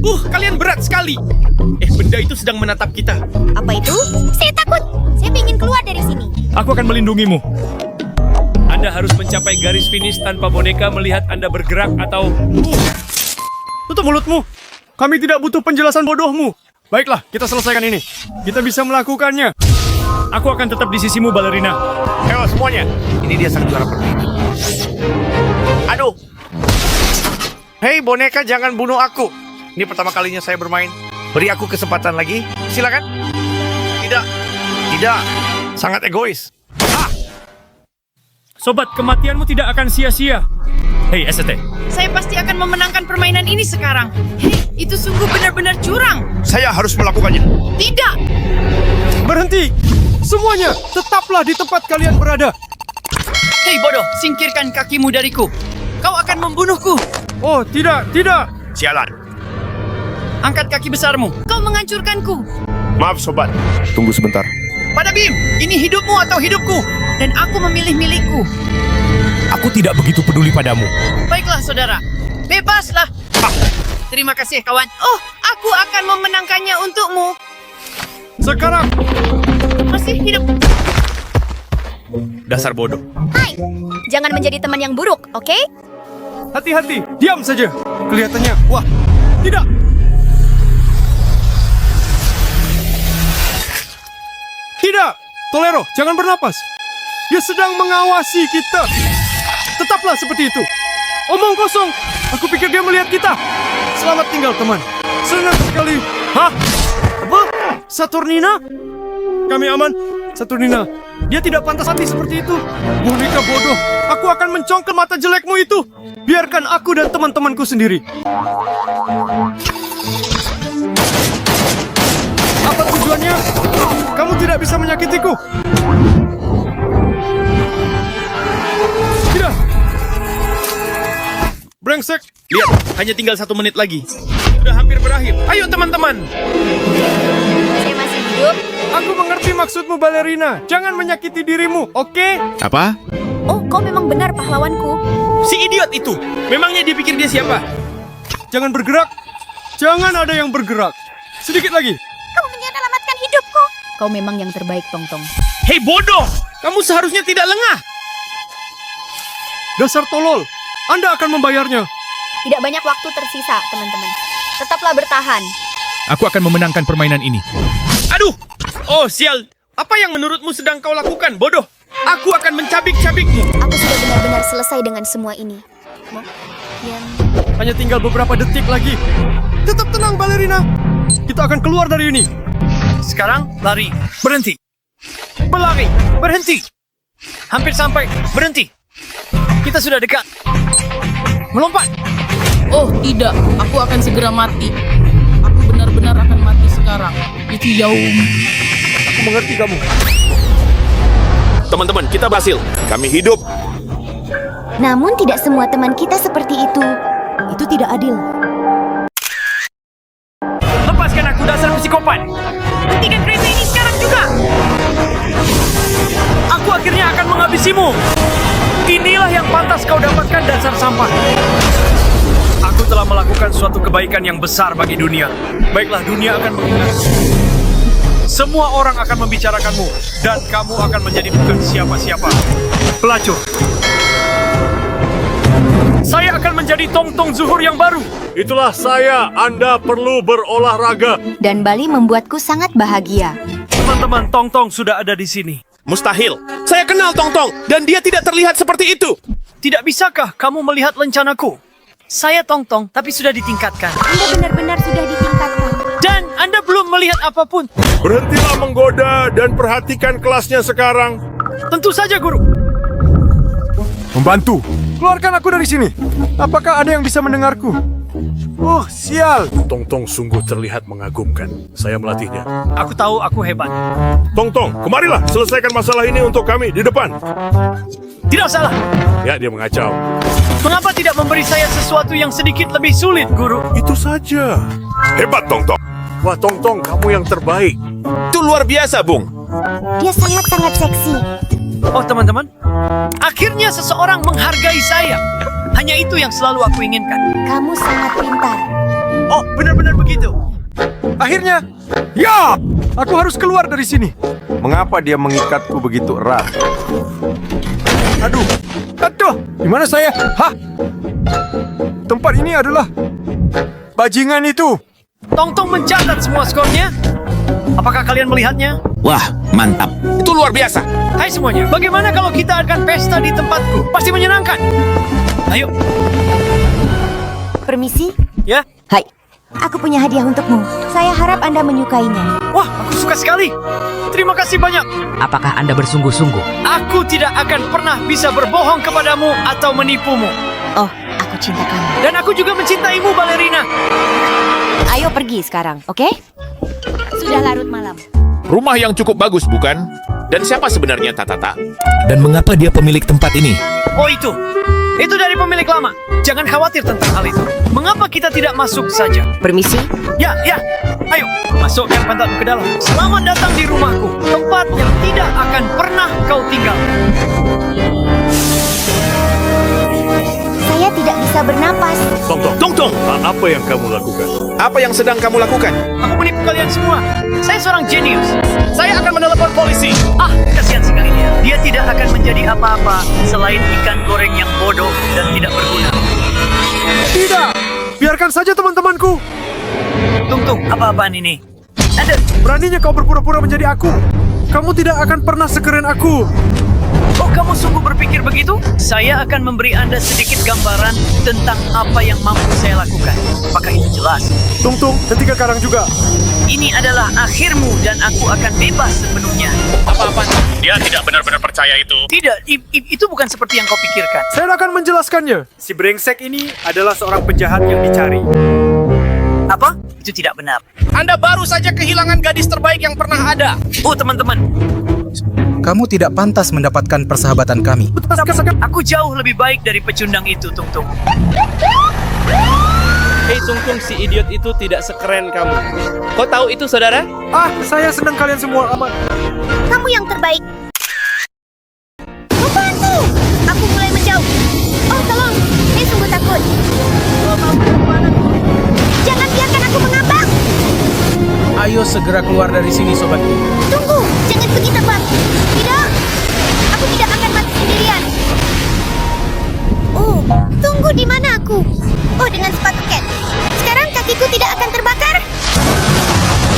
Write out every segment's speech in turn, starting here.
Kalian berat sekali. Benda itu sedang menatap kita. Apa itu? Saya takut. Saya ingin keluar dari sini. Aku akan melindungimu. Anda harus mencapai garis finish tanpa boneka melihat Anda bergerak atau... Tutup mulutmu. Kami tidak butuh penjelasan bodohmu. Baiklah, kita selesaikan ini. Kita bisa melakukannya. Aku akan tetap di sisimu, balerina. Ayo semuanya. Ini dia sang juara permainan. Aduh. Hei boneka, jangan bunuh aku. Ini pertama kalinya saya bermain. Beri aku kesempatan lagi. Silakan. Tidak. Tidak. Sangat egois. Sobat, kematianmu tidak akan sia-sia. Hei, ST. Saya pasti akan memenangkan permainan ini sekarang. Hei, itu sungguh benar-benar curang. Saya harus melakukannya. Tidak. Berhenti. Semuanya, tetaplah di tempat kalian berada. Hei bodoh, singkirkan kakimu dariku. Kau akan membunuhku. Oh, tidak, tidak. Sialan. Angkat kaki besarmu. Kau menghancurkanku. Maaf sobat. Tunggu sebentar. Pada Bim, ini hidupmu atau hidupku. Dan aku memilih milikku. Aku tidak begitu peduli padamu. Baiklah saudara, bebaslah. Terima kasih kawan. Oh, aku akan memenangkannya untukmu. Sekarang. Masih hidup. Dasar bodoh. Hai, jangan menjadi teman yang buruk, oke? Hati-hati, diam saja. Kelihatannya, wah, tidak. Tidak, Tolero, jangan bernapas. Dia sedang mengawasi kita. Tetaplah seperti itu. Omong kosong. Aku pikir dia melihat kita. Selamat tinggal, teman. Senang sekali. Hah? Apa? Saturnina? Kami aman, Saturnina. Dia tidak pantas mati seperti itu. Boneka bodoh. Aku akan mencongkel mata jelekmu itu. Biarkan aku dan teman-temanku sendiri. Apa tujuannya? Kamu tidak bisa menyakitiku. Tidak. Brengsek. Lihat, hanya tinggal 1 menit lagi. Sudah hampir berakhir. Ayo teman-teman. Saya masih hidup. Aku mengerti maksudmu, balerina. Jangan menyakiti dirimu, oke? Apa? Oh, kau memang benar pahlawanku. Si idiot itu. Memangnya dia pikir dia siapa? Jangan bergerak. Jangan ada yang bergerak. Sedikit lagi. Kau menyelamatkan hidupku. Kau memang yang terbaik, Tong-Tong. Hei bodoh. Kamu seharusnya tidak lengah. Dasar tolol. Anda akan membayarnya. Tidak banyak waktu tersisa, teman-teman. Tetaplah bertahan. Aku akan memenangkan permainan ini. Aduh. Oh sial. Apa yang menurutmu sedang kau lakukan, bodoh? Aku akan mencabik-cabikmu. Aku sudah benar-benar selesai dengan semua ini. Yang... Hanya tinggal beberapa detik lagi. Tetap tenang, balerina. Kita akan keluar dari ini. Sekarang lari, berhenti. Berlari, berhenti. Hampir sampai, berhenti. Kita sudah dekat. Melompat. Oh tidak, aku akan segera mati. Aku benar-benar akan mati sekarang. Itu Yaum. Aku mengerti kamu. Teman-teman, kita berhasil. Kami hidup. Namun tidak semua teman kita seperti itu. Itu tidak adil. Lepaskan aku dasar psikopat. Hentikan kereta ini sekarang juga. Aku akhirnya akan menghabisimu. Inilah yang pantas kau dapatkan, dasar sampah. Aku telah melakukan suatu kebaikan yang besar bagi dunia. Baiklah, dunia akan mengingat. Semua orang akan membicarakanmu. Dan kamu akan menjadi bukan siapa-siapa. Pelacur. Saya akan menjadi Tong-Tong Zuhur yang baru. Itulah saya. Anda perlu berolahraga. Dan Bali membuatku sangat bahagia. Teman-teman, Tong-Tong sudah ada di sini. Mustahil. Saya kenal Tong-Tong dan dia tidak terlihat seperti itu. Tidak bisakah kamu melihat lencanaku? Saya Tong-Tong, tapi sudah ditingkatkan. Anda benar-benar sudah ditingkatkan. Dan Anda belum melihat apapun. Berhentilah menggoda dan perhatikan kelasnya sekarang. Tentu saja, Guru. Membantu. Keluarkan aku dari sini. Apakah ada yang bisa mendengarku? Oh, sial. Tong-Tong sungguh terlihat mengagumkan. Saya melatihnya. Aku tahu aku hebat. Tong-Tong, kemarilah selesaikan masalah ini untuk kami di depan. Tidak salah. Ya, dia mengacau. Mengapa tidak memberi saya sesuatu yang sedikit lebih sulit, Guru? Itu saja. Hebat, Tong-Tong. Wah, Tong-Tong, kamu yang terbaik. Itu luar biasa, Bung. Dia sangat-sangat seksi. Oh, teman-teman. Akhirnya seseorang menghargai saya. Hanya itu yang selalu aku inginkan. Kamu sangat pintar. Oh, benar-benar Akhirnya, ya, aku harus keluar dari sini. Mengapa dia mengikatku begitu erat? Aduh, di mana saya? Hah? Tempat ini adalah bajingan itu. Tong-tong mencatat semua skornya. Apakah kalian melihatnya? Wah, mantap. Itu luar biasa. Hai semuanya, bagaimana kalau kita akan pesta di tempatku? Pasti menyenangkan. Ayo, Permisi? ya. Hai. Aku punya hadiah untukmu. Saya harap Anda menyukainya. Wah, aku suka sekali. Terima kasih banyak. Apakah Anda bersungguh-sungguh? Aku tidak akan pernah bisa berbohong kepadamu atau menipumu. Oh, aku cinta kamu. Dan aku juga mencintaimu, balerina. Ayo pergi sekarang, oke? Sudah larut malam. Rumah yang cukup bagus, bukan? Dan siapa sebenarnya Tatata? Dan mengapa dia pemilik tempat ini? Oh itu. Itu dari pemilik lama. Jangan khawatir tentang hal itu. Mengapa kita tidak masuk saja? Permisi? Ya. Ayo, masukkan pantatmu ke dalam. Selamat datang di rumahku. Tempat yang tidak akan pernah kau tinggal. Saya tidak bisa bernapas. Tong, apa yang kamu lakukan? Apa yang sedang kamu lakukan? Aku menipu kalian semua. Saya seorang jenius. Saya akan menelepon polisi. Kasihan sekali dia. Dia tidak akan menjadi apa-apa selain ikan goreng yang bodoh dan tidak berguna. Tidak, biarkan saja teman-temanku. Tung, apa-apaan ini? Ada. Beraninya kau berpura-pura menjadi aku. Kamu tidak akan pernah sekeren aku. Oh, kamu sungguh berpikir begitu? Saya akan memberi Anda sedikit gambaran tentang apa yang mampu saya lakukan. Apakah itu jelas? Tung, hentikan sekarang juga. Ini adalah akhirmu dan aku akan bebas sepenuhnya. Apa-apa? Dia tidak benar-benar percaya itu. Tidak, itu bukan seperti yang kau pikirkan. Saya akan menjelaskannya. Si brengsek ini adalah seorang penjahat yang dicari. Apa? Itu tidak benar. Anda baru saja kehilangan gadis terbaik yang pernah ada. Oh, teman-teman. Kamu tidak pantas mendapatkan persahabatan kami. Aku jauh lebih baik dari pecundang itu, Tung. Hei Tung, si idiot itu tidak sekeren kamu. Kau tahu itu, saudara? Saya senang kalian semua amat. Kamu yang terbaik. Membantu! Aku mulai menjauh. Oh, tolong. Saya sungguh takut. Jangan biarkan aku mengambang. Ayo segera keluar dari sini, sobatku. Tunggu, jangan pergi tebak. Tidak, aku tidak akan mati sendirian. Oh, tunggu, di mana aku? Oh, dengan sepatu cat. Sekarang kakiku tidak akan terbakar.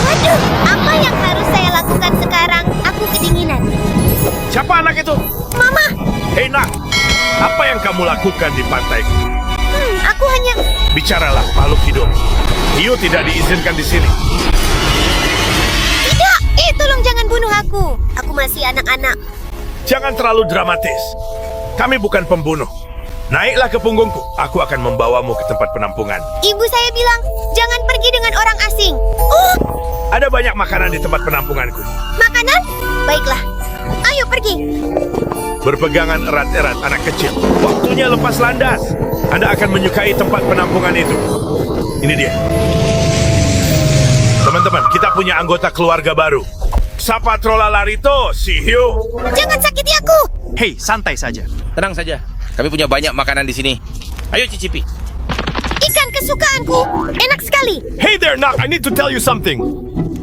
Waduh, apa yang harus saya lakukan sekarang? Aku kedinginan. Siapa anak itu? Mama, Hei nak, apa yang kamu lakukan di pantai? aku hanya... Bicaralah, makhluk hidup. Hiu tidak diizinkan di sini. Tidak, tolong jangan bunuh aku. Aku masih anak-anak. Jangan terlalu dramatis. Kami bukan pembunuh. Naiklah ke punggungku. Aku akan membawamu ke tempat penampungan. Ibu saya bilang, jangan pergi dengan orang asing. Ada banyak makanan di tempat penampunganku. Makanan? Baiklah. Ayo pergi. Berpegangan erat-erat anak kecil. Waktunya lepas landas. Anda akan menyukai tempat penampungan itu. Ini dia. Teman-teman, kita punya anggota keluarga baru. Sapa Trola Larito, si Hiu. Jangan sakiti aku. Hei, santai saja. Tenang saja. Kami punya banyak makanan di sini. Ayo cicipi. Ikan kesukaanku. Enak sekali. Hey there, Nak. I need to tell you something.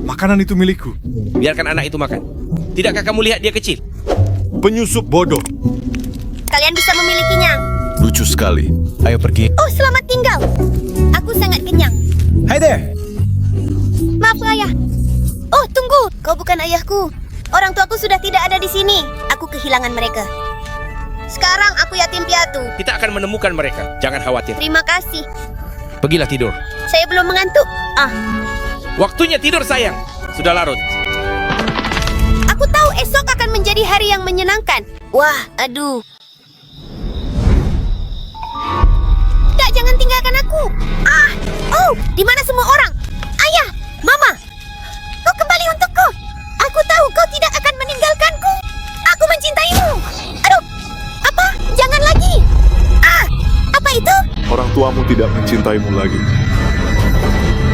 Makanan itu milikku. Biarkan anak itu makan. Tidakkah kamu lihat dia kecil? Penyusup bodoh. Kalian bisa memilikinya. Lucu sekali. Ayo pergi. Oh, selamat tinggal. Aku sangat kenyang. Hi there. Maaf, ayah. Oh, tunggu. Kau bukan ayahku. Orang tuaku sudah tidak ada di sini. Aku kehilangan mereka. Sekarang aku yatim piatu. Kita akan menemukan mereka. Jangan khawatir. Terima kasih. Pergilah tidur. Saya belum mengantuk. Waktunya tidur, sayang. Sudah larut. Aku tahu esok akan menjadi hari yang menyenangkan. Wah, aduh. Tak, jangan tinggalkan aku. Oh, di mana semua orang? Ayah, Mama, kau kembali untukku. Aku tahu kau tidak akan meninggalkanku. Aku mencintaimu. Aduh, apa? Jangan lagi. Apa itu? Orang tuamu tidak mencintaimu lagi.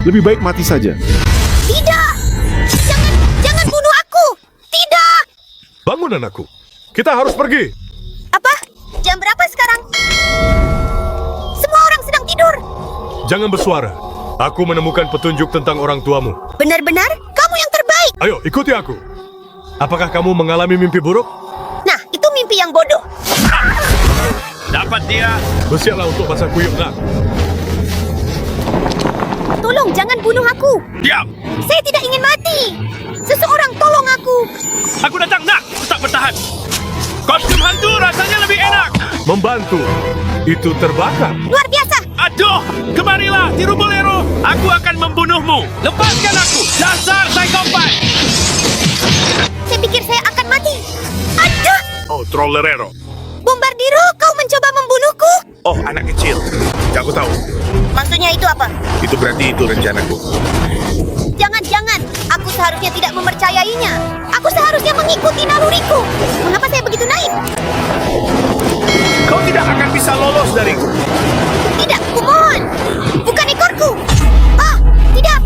Lebih baik mati saja. Tidak. Jangan bunuh aku. Tidak. Bangun anakku. Kita harus pergi. Apa? Jam berapa sekarang? Semua orang sedang tidur. Jangan bersuara. Aku menemukan petunjuk tentang orang tuamu. Benar-benar kamu yang terbaik. Ayo, ikuti aku. Apakah kamu mengalami mimpi buruk? Nah, itu mimpi yang bodoh. Dapat dia. Bersiaplah untuk masa kuyup, nak. Tolong jangan bunuh aku. Diam. Saya tidak ingin mati. Seseorang tolong aku. Aku datang, nak. Tetap bertahan. Kostum hantu rasanya lebih enak. Membantu. Itu terbakar. Luar biasa. Aduh, kemarilah, tiru bolero. Aku akan membunuhmu. Lepaskan aku, dasar psikopat. Saya pikir saya akan mati. Aduh, Oh, trollerero. Bombardiro, kau mencoba membunuhku? Oh, anak kecil. Aku tahu. Maksudnya itu apa? Itu berarti itu rencanaku. Jangan-jangan, aku seharusnya tidak mempercayainya. Aku seharusnya mengikuti naluriku. Mengapa saya begitu naif? Kau tidak akan bisa lolos dariku. Tidak, kumohon. Bukan ekorku. Ah, tidak.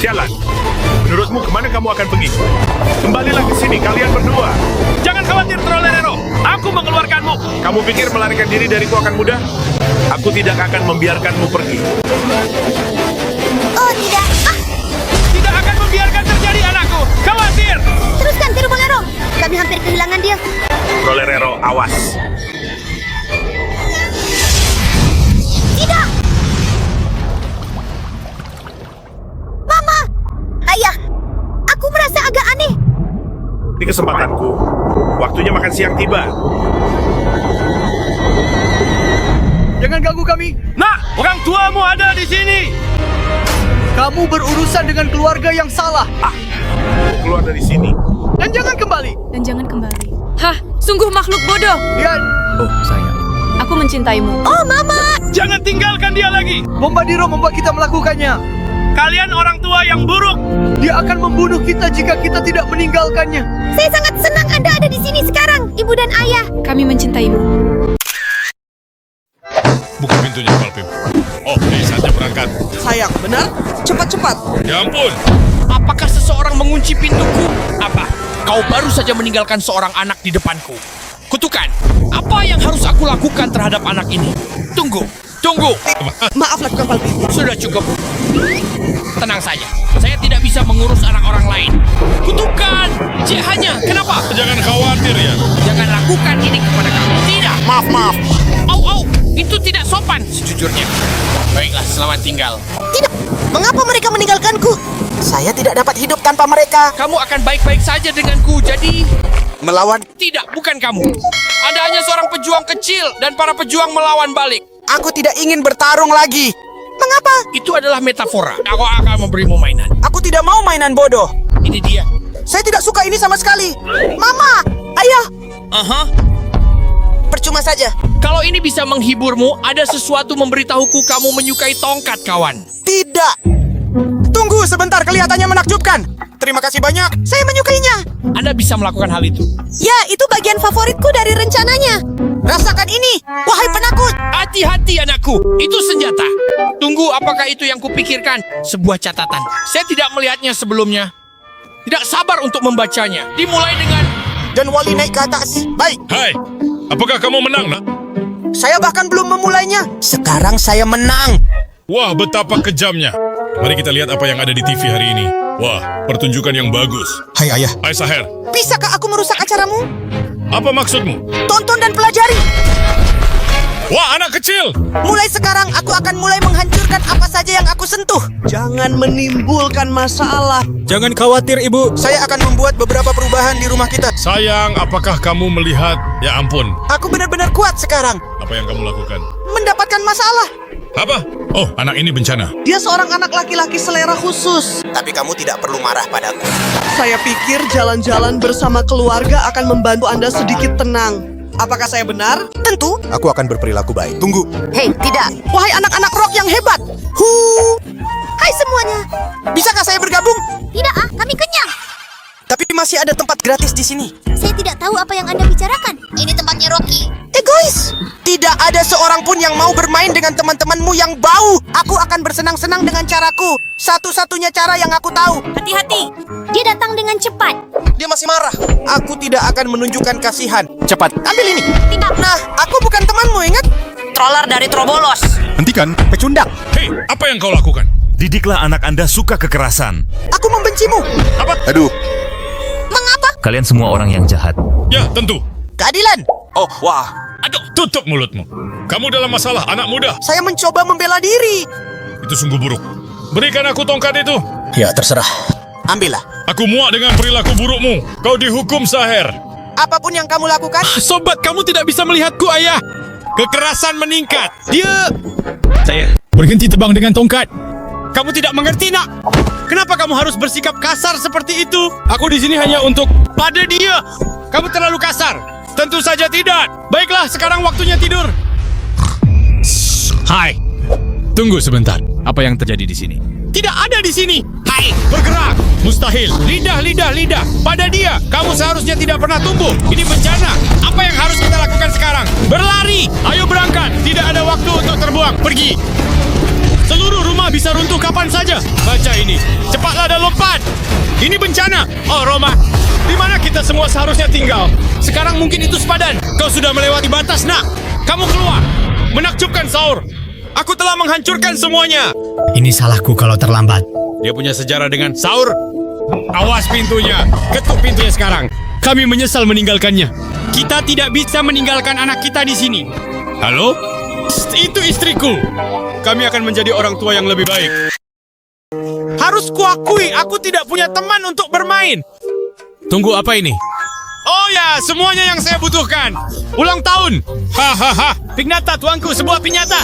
Sialan. Menurutmu kemana kamu akan pergi? Kembalilah ke sini, kalian berdua. Jangan khawatir, trollerero. Aku mengeluarkanmu. Kamu pikir melarikan diri dariku akan mudah? Aku tidak akan membiarkanmu pergi. Oh, tidak. Ah, Tidak akan membiarkan terjadi, anakku. Khawatir. teruskan, tiru bolero. Kami hampir kehilangan dia. Trollerero, awas. Tidak. Mama. Ayah. Aku merasa agak aneh. Di kesempatanku, waktunya makan siang tiba. Jangan ganggu kami. Nak, orang tuamu ada di sini. Kamu berurusan dengan keluarga yang salah. Keluar dari sini. Dan jangan kembali. Hah, sungguh makhluk bodoh. Lihat, Oh, sayang. Aku mencintaimu. Oh, Mama. Jangan tinggalkan dia lagi. Bombardiro membuat kita melakukannya. Kalian orang tua yang buruk. Dia akan membunuh kita jika kita tidak meninggalkannya. Saya sangat senang Anda ada di sini sekarang, Ibu dan Ayah. Kami mencintaimu. Buka pintunya, Palpim. Oh, saatnya berangkat. Sayang, benar? Cepat-cepat. Ya ampun. Apakah seseorang mengunci pintuku? Apa? Kau baru saja meninggalkan seorang anak di depanku. Kutukan, apa yang harus aku lakukan terhadap anak ini? Tunggu. Maaf, lakukan Palpim. Sudah cukup. Tenang saja, saya tidak bisa mengurus anak orang lain. Kutukan, hanya kenapa? Jangan khawatir ya. Jangan lakukan ini kepada kami. Tidak. Maaf. Au, itu tidak sopan sejujurnya. Baiklah, selamat tinggal. Tidak. Mengapa mereka meninggalkanku? Saya tidak dapat hidup tanpa mereka. Kamu akan baik-baik saja denganku, jadi... Melawan. Tidak, bukan kamu. Anda hanya seorang pejuang kecil dan para pejuang melawan balik. Aku tidak ingin bertarung lagi. Mengapa? Itu adalah metafora. Aku akan memberimu mainan. Aku tidak mau mainan bodoh. Ini dia. Saya tidak suka ini sama sekali. Mama, Ayah, Aha. percuma saja. Kalau ini bisa menghiburmu, ada sesuatu memberitahuku kamu menyukai tongkat, kawan. Tidak. Tunggu sebentar, kelihatannya menakjubkan. Terima kasih banyak. Saya menyukainya. Anda bisa melakukan hal itu. Ya, itu bagian favoritku dari rencananya. Rasakan ini, wahai penakut. Hati-hati, anakku. Itu senjata. Tunggu, apakah itu yang kupikirkan? Sebuah catatan. Saya tidak melihatnya sebelumnya. Tidak sabar untuk membacanya. Dimulai dengan... Dan Wali naik ke atas. Baik, Hai, apakah kamu menang, nak? saya bahkan belum memulainya. Sekarang saya menang. Wah, betapa kejamnya. Mari kita lihat apa yang ada di TV hari ini. Wah, pertunjukan yang bagus. Hai Ayah, Hai, Saher. bisakah aku merusak acaramu? Apa maksudmu? Tonton dan pelajari. Wah, anak kecil. Mulai sekarang aku akan mulai menghancurkan apa saja yang aku sentuh. Jangan menimbulkan masalah. Jangan khawatir, Ibu. Saya akan membuat beberapa perubahan di rumah kita. Sayang, apakah kamu melihat? Ya ampun, Aku benar-benar kuat sekarang. apa yang kamu lakukan? Mendapatkan masalah. Apa? Oh, anak ini bencana. Dia seorang anak laki-laki selera khusus. Tapi kamu tidak perlu marah padaku. Saya pikir jalan-jalan bersama keluarga akan membantu Anda sedikit tenang. Apakah saya benar? Tentu. Aku akan berperilaku baik. Tunggu. Hei, tidak. Wahai anak-anak rock yang hebat. Hai semuanya. Bisakah saya bergabung? Tidak, kami kenyang. Tapi masih ada tempat gratis di sini. Saya tidak tahu apa yang Anda bicarakan. Ini tempatnya Rocky. Egois. Tidak ada seorang pun yang mau bermain dengan teman-temanmu yang bau. Aku akan bersenang-senang dengan caraku. Satu-satunya cara yang aku tahu. Hati-hati. Dia datang dengan cepat. Dia masih marah. Aku tidak akan menunjukkan kasihan. Cepat. Ambil ini. Tidak. Nah, aku bukan temanmu, ingat? troller dari Trobolos. Hentikan. Pecundang. Hei, apa yang kau lakukan? Didiklah anak Anda suka kekerasan. Aku membencimu. Apa? Aduh. Mengapa? Kalian semua orang yang jahat. Ya, tentu. Keadilan. Oh, wah. Aduh, tutup mulutmu. Kamu dalam masalah, anak muda. Saya mencoba membela diri. Itu sungguh buruk. Berikan aku tongkat itu. Ya, terserah. Ambillah. Aku muak dengan perilaku burukmu. Kau dihukum Saher. Apapun yang kamu lakukan. Sobat, kamu tidak bisa melihatku, ayah. Kekerasan meningkat. Dia... Saya Berhenti tebang dengan tongkat. Kamu tidak mengerti, nak. Kenapa kamu harus bersikap kasar seperti itu? Aku di sini hanya untuk... Pada dia. Kamu terlalu kasar. Tentu saja tidak. Baiklah, sekarang waktunya tidur. Hai. Tunggu sebentar. Apa yang terjadi di sini? Tidak ada di sini. Hai, bergerak. Mustahil. Lidah. Pada dia. Kamu seharusnya tidak pernah tumbuh. Ini bencana. Apa yang harus kita lakukan sekarang? Berlari. Ayo berangkat. Tidak ada waktu untuk terbuang. Pergi. Seluruh rumah bisa runtuh kapan saja. Baca ini. Cepatlah dan lompat. Ini bencana. Oh, Roma. Di mana kita semua seharusnya tinggal? Sekarang mungkin itu sepadan. Kau sudah melewati batas, nak. Kamu keluar. Menakjubkan, Saur. Aku telah menghancurkan semuanya. Ini salahku kalau terlambat. Dia punya sejarah dengan Saur. Awas pintunya. Ketuk pintunya sekarang. Kami menyesal meninggalkannya. Kita tidak bisa meninggalkan anak kita di sini. Halo? Itu istriku. Kami akan menjadi orang tua yang lebih baik. Harus kuakui, aku tidak punya teman untuk bermain. Tunggu, apa ini? Oh ya, semuanya yang saya butuhkan. Ulang tahun. Hahaha. Pignata, tuanku, sebuah piñata.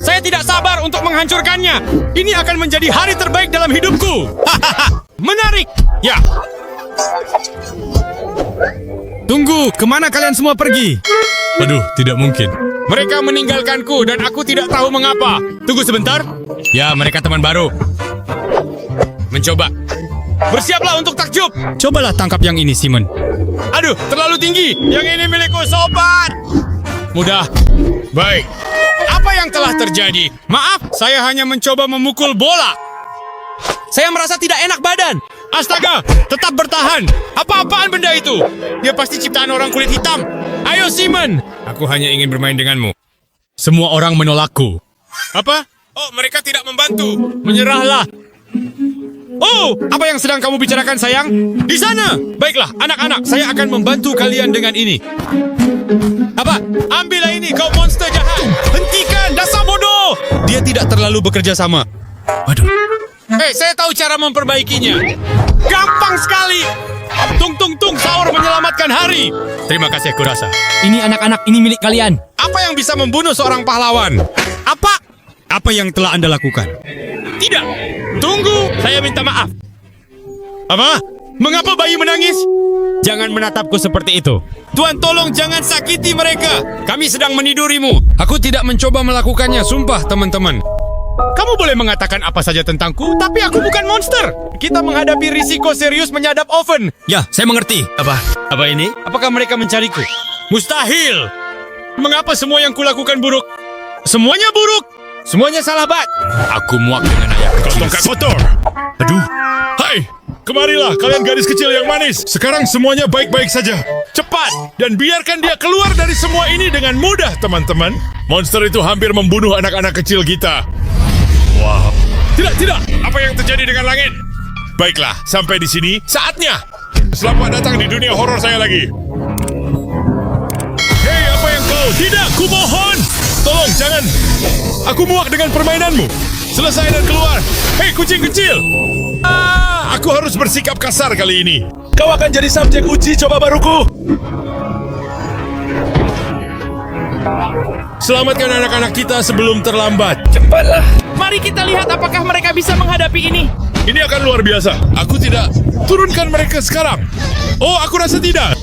Saya tidak sabar untuk menghancurkannya. Ini akan menjadi hari terbaik dalam hidupku. Hahaha. Menarik. Ya. Tunggu, kemana kalian semua pergi? Aduh, tidak mungkin. Mereka meninggalkanku dan aku tidak tahu mengapa. Tunggu sebentar. Ya, mereka teman baru. Mencoba. Bersiaplah untuk takjub. Cobalah tangkap yang ini, Simon. Aduh, terlalu tinggi. Yang ini milikku, sobat. Mudah. Baik. Apa yang telah terjadi? Maaf, saya hanya mencoba memukul bola. Saya merasa tidak enak badan. Astaga, tetap bertahan. Apa-apaan benda itu? Dia pasti ciptaan orang kulit hitam. Ayo, Simon. Aku hanya ingin bermain denganmu. Semua orang menolakku. Apa? Oh, mereka tidak membantu. Menyerahlah. Oh, apa yang sedang kamu bicarakan, sayang? Di sana. Baiklah, anak-anak, saya akan membantu kalian dengan ini. Apa? Ambillah ini, kau monster jahat. Hentikan, dasar bodoh. Dia tidak terlalu bekerja sama. Waduh. Hei, saya tahu cara memperbaikinya. Gampang sekali. Tung, Saur menyelamatkan hari. Terima kasih, aku rasa. Ini anak-anak, ini milik kalian. Apa yang bisa membunuh seorang pahlawan? Apa? Apa yang telah Anda lakukan? Tidak. Tunggu, saya minta maaf. Apa? Mengapa bayi menangis? Jangan menatapku seperti itu. Tuan, tolong jangan sakiti mereka. Kami sedang menidurimu. Aku tidak mencoba melakukannya, sumpah, teman-teman. Kamu boleh mengatakan apa saja tentangku, tapi aku bukan monster. Kita menghadapi risiko serius menyadap oven. Ya, saya mengerti. Apa ini? Apakah mereka mencariku? Mustahil. Mengapa semua yang kulakukan buruk? Semuanya buruk. Semuanya salah, Bat. Aku muak dengan ayah kecil. Tongkat kotor. Aduh. Hai, kemarilah kalian gadis kecil yang manis. Sekarang semuanya baik-baik saja. Cepat, dan biarkan dia keluar dari semua ini dengan mudah, teman-teman. Monster itu hampir membunuh anak-anak kecil kita. Wow. Tidak. Apa yang terjadi dengan langit? Baiklah, sampai di sini saatnya. Selamat datang di dunia horor saya lagi. Hei, apa yang kau? Tidak, kumohon. Tolong, jangan. Aku muak dengan permainanmu. Selesai dan keluar. Hei, kucing kecil. Aku harus bersikap kasar kali ini. Kau akan jadi subjek uji coba baruku. Selamatkan anak-anak kita sebelum terlambat. Cepatlah. Mari kita lihat apakah mereka bisa menghadapi ini. Ini akan luar biasa. Aku tidak. Turunkan mereka sekarang. Oh, aku rasa tidak.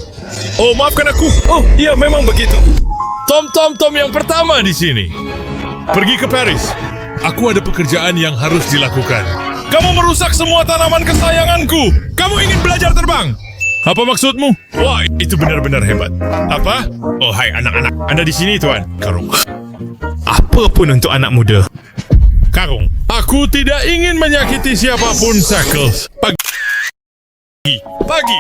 Oh, maafkan aku. Oh, iya memang begitu. Tom yang pertama di sini. Pergi ke Paris. Aku ada pekerjaan yang harus dilakukan. Kamu merusak semua tanaman kesayanganku. Kamu ingin belajar terbang? Apa maksudmu? Wah, itu benar-benar hebat. Apa? Oh, hai anak-anak. Anda di sini, Tuan. Karung. Apapun untuk anak muda. Karung. Aku tidak ingin menyakiti siapapun, Shackles. Pagi.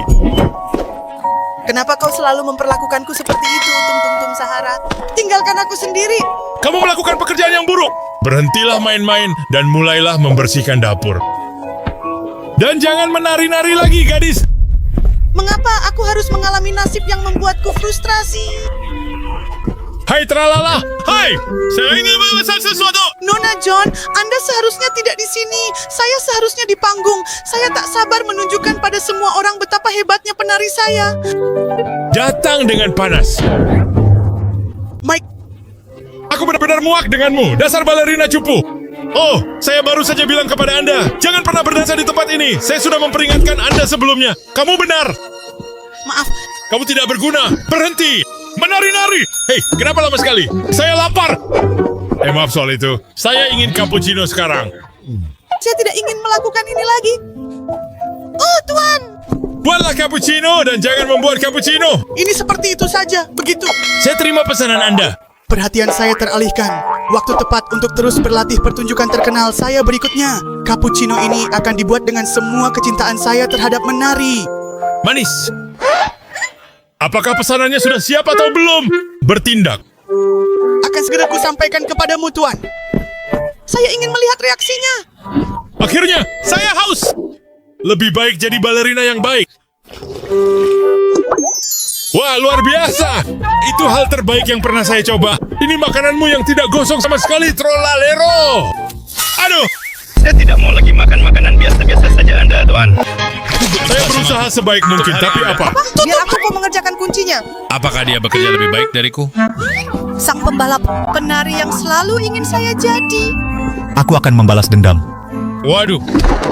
Kenapa kau selalu memperlakukanku seperti itu, Tum Sahara? Tinggalkan aku sendiri. Kamu melakukan pekerjaan yang buruk. Berhentilah main-main dan mulailah membersihkan dapur. Dan jangan menari-nari lagi, gadis. Mengapa aku harus mengalami nasib yang membuatku frustrasi? Hai tralala, hai, saya ingin memesan sesuatu. Nona John, Anda seharusnya tidak di sini. Saya seharusnya di panggung. Saya tak sabar menunjukkan pada semua orang betapa hebatnya penari saya. Datang dengan panas. Mike, Aku benar-benar muak denganmu, dasar balerina cupu. Oh, saya baru saja bilang kepada Anda, jangan pernah berdansa di tempat ini. Saya sudah memperingatkan Anda sebelumnya. Kamu benar. maaf. Kamu tidak berguna. Berhenti. Menari-nari. Hei, kenapa lama sekali? Saya lapar. Maaf soal itu. Saya ingin cappuccino sekarang. Saya tidak ingin melakukan ini lagi. Oh, Tuan. Buatlah cappuccino dan jangan membuat cappuccino. Ini seperti itu saja, begitu. Saya terima pesanan Anda. Perhatian saya teralihkan. Waktu tepat untuk terus berlatih pertunjukan terkenal saya berikutnya. Cappuccino ini akan dibuat dengan semua kecintaan saya terhadap menari. Manis. Apakah pesanannya sudah siap atau belum? Bertindak. Akan segera ku sampaikan kepadamu, Tuan. Saya ingin melihat reaksinya. Akhirnya, saya haus. Lebih baik jadi balerina yang baik. Wah, luar biasa. Itu hal terbaik yang pernah saya coba. Ini makananmu yang tidak gosong sama sekali, Trollalero. Aduh. Saya tidak mau lagi makan makanan biasa-biasa saja Anda, Tuan. Saya berusaha sebaik mungkin, tapi apa? Biar aku mau mengerjakan kuncinya. Apakah dia bekerja lebih baik dariku? Sang pembalap penari yang selalu ingin saya jadi. Aku akan membalas dendam. Waduh,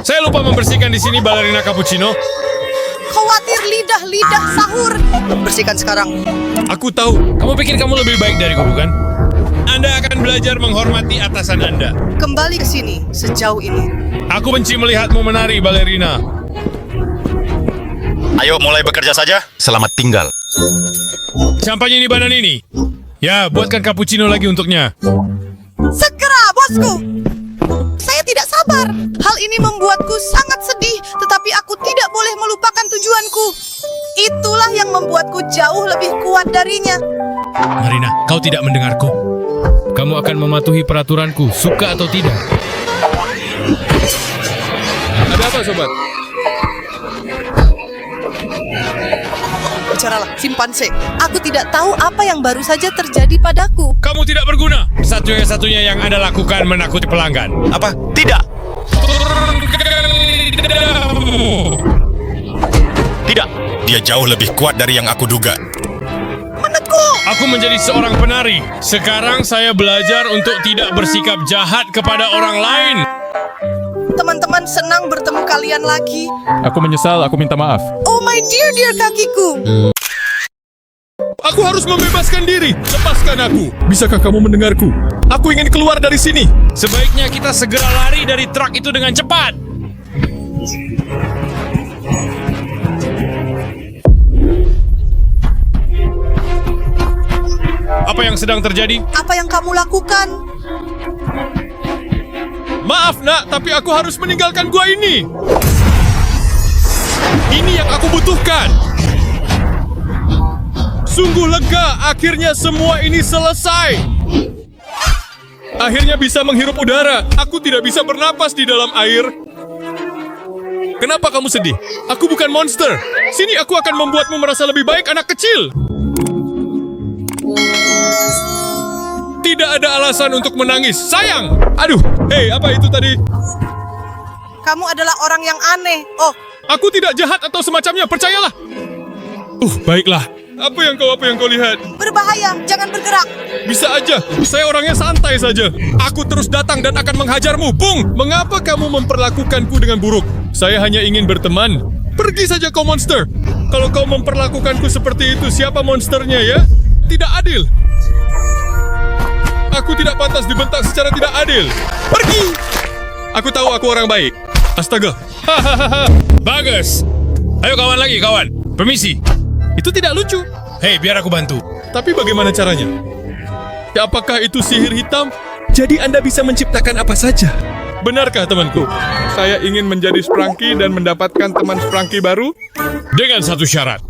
saya lupa membersihkan di sini balerina cappuccino. Khawatir lidah sahur. Bersihkan sekarang. Aku tahu, kamu pikir kamu lebih baik dariku, bukan? Anda akan belajar menghormati atasan Anda. Kembali ke sini sejauh ini. Aku benci melihatmu menari, balerina. Ayo mulai bekerja saja. Selamat tinggal. Sampahnya ini banan ini. Ya, buatkan cappuccino lagi untuknya. Segera, bosku. Saya tidak sabar. Hal ini membuatku sangat sedih, tetapi aku tidak boleh melupakan tujuanku. Itulah yang membuatku jauh lebih kuat darinya. Marina, kau tidak mendengarku. Kamu akan mematuhi peraturanku, suka atau tidak. Ada apa, sobat? Bicaralah, simpanse. Aku tidak tahu apa yang baru saja terjadi padaku. Kamu tidak berguna. Satu-satunya yang Anda lakukan menakuti pelanggan. Apa? Tidak. Tidak. Dia jauh lebih kuat dari yang aku duga. Aku menjadi seorang penari. Sekarang saya belajar untuk tidak bersikap jahat kepada orang lain. Teman-teman senang bertemu kalian lagi. Aku menyesal, aku minta maaf. Oh my dear kakiku. Aku harus membebaskan diri. Lepaskan aku. Bisakah kamu mendengarku? Aku ingin keluar dari sini. Sebaiknya kita segera lari dari truk itu dengan cepat. Apa yang sedang terjadi? Apa yang kamu lakukan? Maaf nak, tapi aku harus meninggalkan gua ini. Ini yang aku butuhkan. Sungguh lega, akhirnya semua ini selesai. Akhirnya bisa menghirup udara. Aku tidak bisa bernapas di dalam air. Kenapa kamu sedih? Aku bukan monster. Sini aku akan membuatmu merasa lebih baik, anak kecil. Tidak ada alasan untuk menangis. Sayang. Aduh, hei, apa itu tadi? Kamu adalah orang yang aneh. Oh, Aku tidak jahat atau semacamnya, percayalah. Baiklah. Apa yang kau lihat? berbahaya. Jangan bergerak. Bisa aja, saya orangnya santai saja. Aku terus datang dan akan menghajarmu. Bung, mengapa kamu memperlakukanku dengan buruk? Saya hanya ingin berteman. Pergi saja kau monster. Kalau kau memperlakukanku seperti itu, siapa monsternya ya? Tidak adil. Aku tidak pantas dibentak secara tidak adil. Pergi. Aku tahu aku orang baik. Astaga. Bagus. Ayo kawan lagi, kawan. Permisi. Itu tidak lucu. Hei, biar aku bantu. Tapi bagaimana caranya? Ya, apakah itu sihir hitam? Jadi Anda bisa menciptakan apa saja. Benarkah temanku? Saya ingin menjadi Sprunky dan mendapatkan teman Sprunky baru? Dengan satu syarat.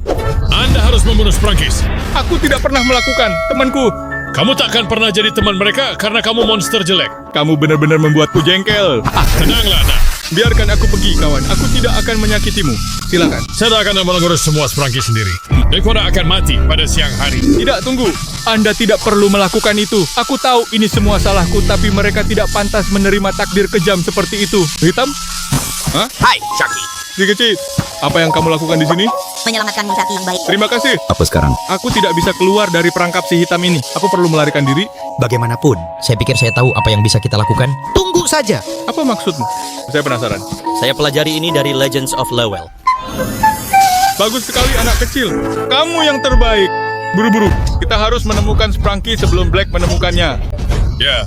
Anda harus membunuh Sprangkis. Aku tidak pernah melakukan, temanku. Kamu takkan pernah jadi teman mereka karena kamu monster jelek. Kamu benar-benar membuatku jengkel. Tenanglah, nak. Biarkan aku pergi, kawan. Aku tidak akan menyakitimu. Silakan. Saya akan mengurus semua Sprangkis sendiri. Dekora akan mati pada siang hari. Tidak, tunggu. Anda tidak perlu melakukan itu. Aku tahu ini semua salahku, tapi mereka tidak pantas menerima takdir kejam seperti itu. Hitam? Hah? Hai, Shaki. Si kecil, apa yang kamu lakukan di sini? Menyelamatkanmu Shaki yang baik. Terima kasih. Apa sekarang? Aku tidak bisa keluar dari perangkap si hitam ini. Aku perlu melarikan diri. Bagaimanapun, saya pikir saya tahu apa yang bisa kita lakukan. Tunggu saja. Apa maksudmu? Saya penasaran. Saya pelajari ini dari Legends of Lowell. Bagus sekali anak kecil. Kamu yang terbaik. Buru-buru. Kita harus menemukan Sprangki sebelum Black menemukannya. Ya.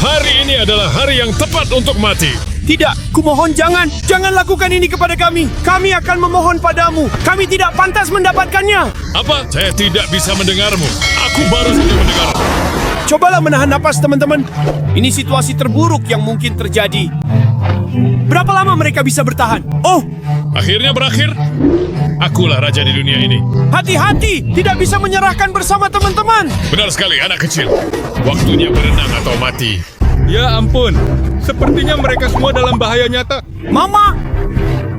Hari ini adalah hari yang tepat untuk mati. Tidak, kumohon jangan. Jangan lakukan ini kepada kami. Kami akan memohon padamu. Kami tidak pantas mendapatkannya. Apa? Saya tidak bisa mendengarmu. Aku baru saja mendengarmu. Cobalah menahan napas, teman-teman. Ini situasi terburuk yang mungkin terjadi. Berapa lama mereka bisa bertahan? Oh, Akhirnya berakhir. Akulah raja di dunia ini. hati-hati. Tidak bisa menyerahkan bersama teman-teman. Benar sekali, anak kecil. Waktunya berenang atau mati. Ya ampun. Sepertinya mereka semua dalam bahaya nyata. Mama,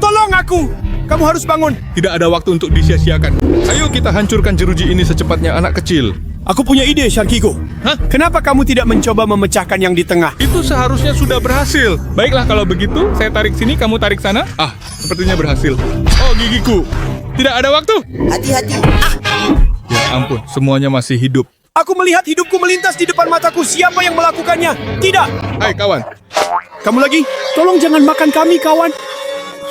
tolong aku. Kamu harus bangun. Tidak ada waktu untuk disia-siakan. Ayo kita hancurkan jeruji ini secepatnya, anak kecil. Aku punya ide, Sharkiko. Hah? Kenapa kamu tidak mencoba memecahkan yang di tengah? Itu seharusnya sudah berhasil. Baiklah kalau begitu, saya tarik sini, kamu tarik sana. Ah, sepertinya berhasil. Oh, gigiku. Tidak ada waktu. Hati-hati. Ya ampun, semuanya masih hidup. Aku melihat hidupku melintas di depan mataku. Siapa yang melakukannya? Tidak. Hai, kawan. Kamu lagi? Tolong jangan makan kami, kawan.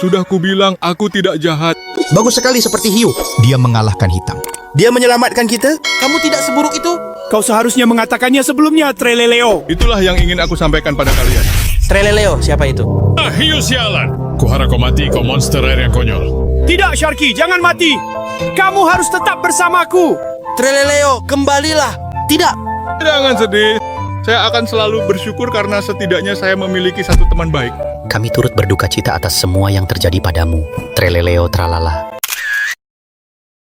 Sudah kubilang aku tidak jahat. Bagus sekali seperti hiu. Dia mengalahkan hitam. Dia menyelamatkan kita. Kamu tidak seburuk itu. Kau seharusnya mengatakannya sebelumnya, Treleleo. Itulah yang ingin aku sampaikan pada kalian. Treleleo, siapa itu? Ah, hiu sialan. Kuharap kau mati, kau monster air yang konyol. Tidak, Sharky, jangan mati. Kamu harus tetap bersamaku. Treleleo, kembalilah. Tidak. Jangan sedih. Saya akan selalu bersyukur karena setidaknya saya memiliki satu teman baik. Kami turut berduka cita atas semua yang terjadi padamu. Treleleo tralala.